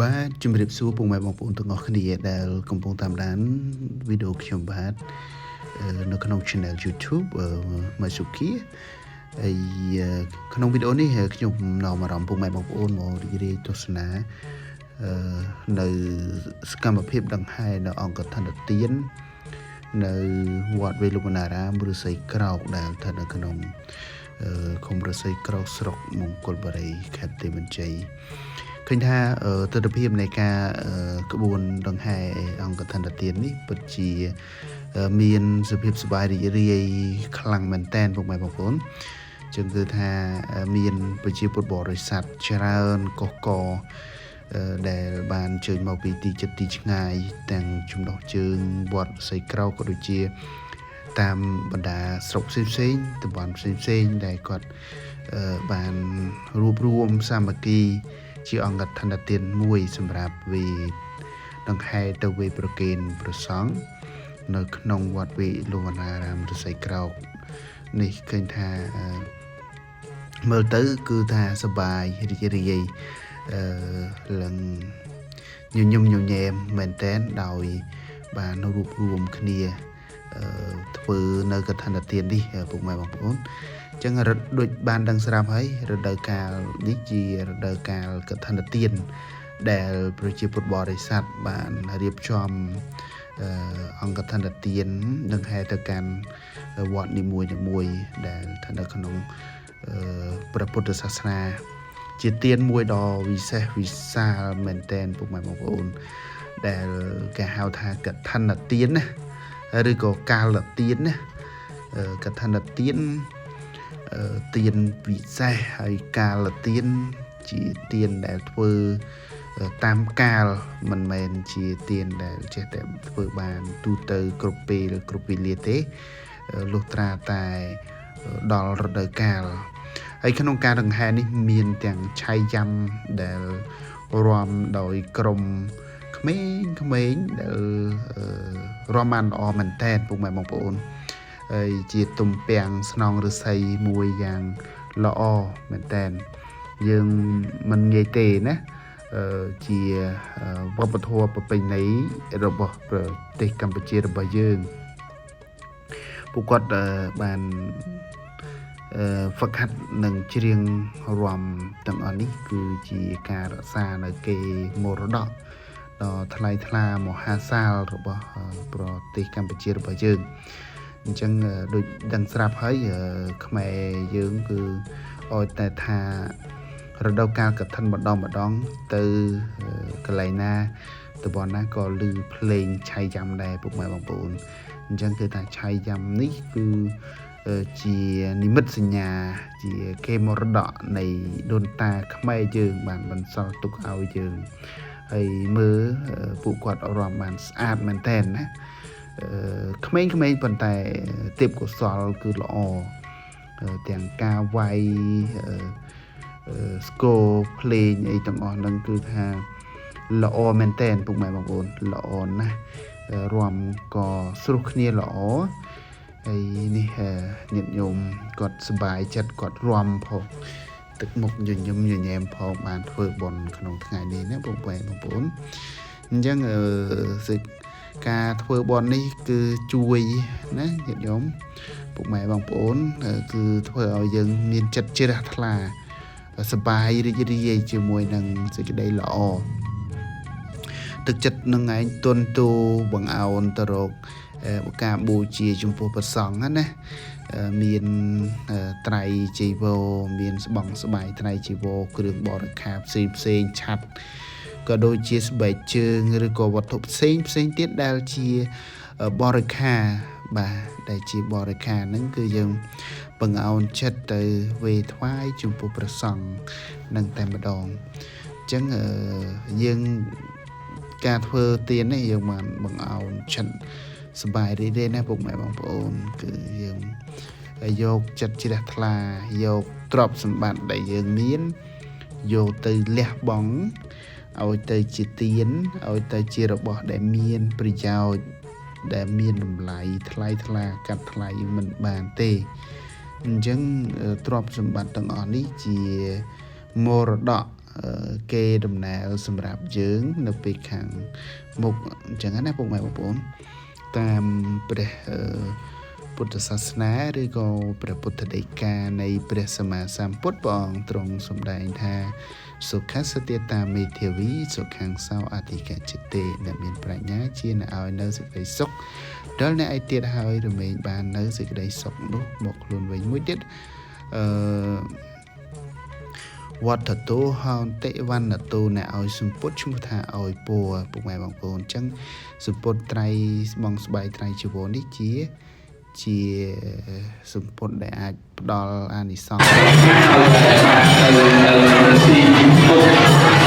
បាទជំរាបសួរពុកម៉ែបងប្អូនទាំងអស់គ្នាដែលកំពុងតាមដានវីដេអូខ្ញុំបាទនៅក្នុង Channel YouTube Masuki ហើយក្នុងវីដេអូនេះខ្ញុំនាំអារម្មណ៍ពុកម៉ែបងប្អូនមករីករាយទស្សនានៅសកម្មភាពដង្ហែនៅអង្គកឋានទាននៅវត្តវេលុបណារាមឬស័យក្រោកដែលស្ថិតនៅក្នុងឃុំរស័យក្រោកស្រុកមង្គលបុរីខេត្តទេពបន្ជ័យឃើញថាទស្សនវិជ្ជានៃការក្បួនដង្ហែអង្គកឋានទាននេះពិតជាមានសភាពសប្បាយរីករាយខ្លាំងមែនទែនពុកម៉ែបងប្អូនចឹងគឺថាមានប្រជាពលរដ្ឋបរិស័ទច្រើនកុះកដែលបានជើញមកពីទីជិតទីឆ្ងាយទាំងចំណុះជើងវត្តស័យក្រោកក៏ដូចជាតាមបណ្ដាស្រុកផ្សេងៗតំបន់ផ្សេងៗដែលគាត់បានរួបរวมសាមគ្គីជាអង្គកឋានទានមួយសម្រាប់វាដង្ហែទៅវេប្រគេនព្រះសង្ឃនៅក្នុងវត្តវេលុបណារាមឬស័យក្រោកនេះឃើញថាមើលទៅគឺថាសប្បាយរីករាយឡើងញញឹមញញែមមែនតែនដោយបានរួបរวมគ្នាធ្វើនៅកឋិនទាននេះពុកម៉ែបងប្អូនចឹងដូចបានដឹងស្រាប់ហើយរដូវកាលនេះជារដូវកាលកឋិនទានដែលប្រជាពលរដ្ឋបរិស័ទបានរៀបចំអង្គកឋិនទាននឹងហែទៅកាន់វត្តនីមួយៗដែលស្ថិតនៅក្នុងព្រះពុទ្ធសាសនាជាទានមួយដ៏វិសេសវិសាលមែនទែនពុកម៉ែបងប្អូនដែលគេហៅថាកឋិនទានណាឬក៏កាលទានណាកឋិនទានទានពិសេសហើយកាលទានជាទានដែលធ្វើតាមកាលមិនមែនជាទានដែលចេះតែធ្វើបានទូទៅគ្រប់ពេលគ្រប់វេលាទេលុះត្រាតែដល់រដូវកាលហើយក្នុងការដង្ហែនេះមានទាំងឆៃយ៉ាំដែលរាំដោយក្រុមក្មេងៗដែលរាំបានល្អមែនតើពុកម៉ែបងប្អូនហើយជាទំពាំងស្នងឫស្សីមួយយ៉ាងល្អមែនតើយើងមិនងាយទេណាជាវប្បធម៌ប្រពៃណីរបស់ប្រទេសកម្ពុជារបស់យើងពួកគាត់បានហ្វឹកហាត់នឹងច្រៀងរាំទាំងអស់នេះគឺជាការរក្សានៅកេរមរតកដ៏ថ្លៃថ្លាមហាសាលរបស់ប្រទេសកម្ពុជារបស់យើងអញ្ចឹងដូចដឹងស្រាប់ហើយខ្មែរយើងគឺអោយតែថារដូវកាលកឋិនម្ដងទៅកន្លែងណាតំបន់ណាក៏ឮភ្លេងឆៃយ៉ាំដែរពុកម៉ែបងប្អូនអញ្ចឹងគឺថាឆៃយ៉ាំនេះគឺជានិមិត្តសញ្ញាជាកេរមរតកនៃដូនតាខ្មែរយើងបានបន្សល់ទុកឲ្យយើងហើយមើលពួកគាត់រាំបានស្អាតមែនតើណាក្មេងៗប៉ុន្តែទេពកោសល្យគឺល្អទាំងការវាយស្គរភ្លេងអីទាំងអស់ហ្នឹងគឺថាល្អមែនតើពុកម៉ែបងប្អូនល្អណាស់រាំក៏ស្រុះគ្នាល្អហើយនេះញាតិញោមគាត់សប្បាយចិត្តគាត់រាំផងទឹកមុខញញឹមញញែមផងបានធ្វើបុណ្យក្នុងថ្ងៃនេះណាពុកម៉ែបងប្អូនអញ្ចឹងការធ្វើបុណ្យនេះគឺជួយណាញាតិញោមពុកម៉ែបងប្អូនគឺធ្វើឲ្យយើងមានចិត្តជ្រះថ្លាសប្បាយរីករាយជាមួយនឹងសេចក្តីល្អទឹកចិត្តនឹងឯងទន់ទូបង្អោនទៅរកការបូជាចំពោះព្រះសង្ឃណាមានត្រៃចីវរមានស្បង់ស្បាយត្រៃចីវរគ្រឿងបរិក្ខារផ្សេងឆ័ត្រក៏ដូចជាស្បែកជើងឬក៏វត្ថុផ្សេងទៀតដែលជាបរិក្ខារបាទដែលជាបរិក្ខារហ្នឹងគឺយើងបង្អោនចិត្តទៅវេថ្វាយចំពោះព្រះសង្ឃនឹងតែម្ដងអញ្ចឹងយើងការធ្វើទាននេះយើងបានបង្អោនចិត្តសប្បាយរីករាយណាស់ពុកម៉ែបងប្អូនគឺយើងយកចិត្តជ្រះថ្លាយកទ្រព្យសម្បត្តិដែលយើងមានយកទៅលះបង់ឲ្យទៅជាទានឲ្យទៅជារបស់ដែលមានប្រយោជន៍ដែលមានតម្លៃថ្លៃថ្លាកាត់ថ្លៃមិនបានទេអញ្ចឹងទ្រព្យសម្បត្តិទាំងអស់នេះជាមរតក គេដំណើរសម្រាប់យើងនៅពេលខាងមុខអញ្ចឹងណាពុកម៉ែបងប្អូនតាមព្រះពុទ្ធសាសនាឬក៏ព្រះពុទ្ធដីកានៃព្រះសម្មាសម្ពុទ្ធព្រះអង្គទ្រង់សម្ដែងថាសុខសតិតាមេធាវីសុខੰសោអធិកចិត្តេអ្នកមានប្រាជ្ញាជាអ្នកឲ្យនៅសេចក្តីសុខដល់អ្នកឯទៀតហើយរមែងបាននៅសេចក្តីសុខនោះមកខ្លួនវិញមួយទៀតវត្តតោហោតិវណ្ណតោអ្នកឲ្យសម្ពុតឈ្មោះថាឲ្យពួរពុកម៉ែបងប្អូនអញ្ចឹងសម្ពុតត្រៃបងស្បែកត្រៃជីវរនេះជាសម្ពុតដែលអាចផ្ដល់អានិសង្ស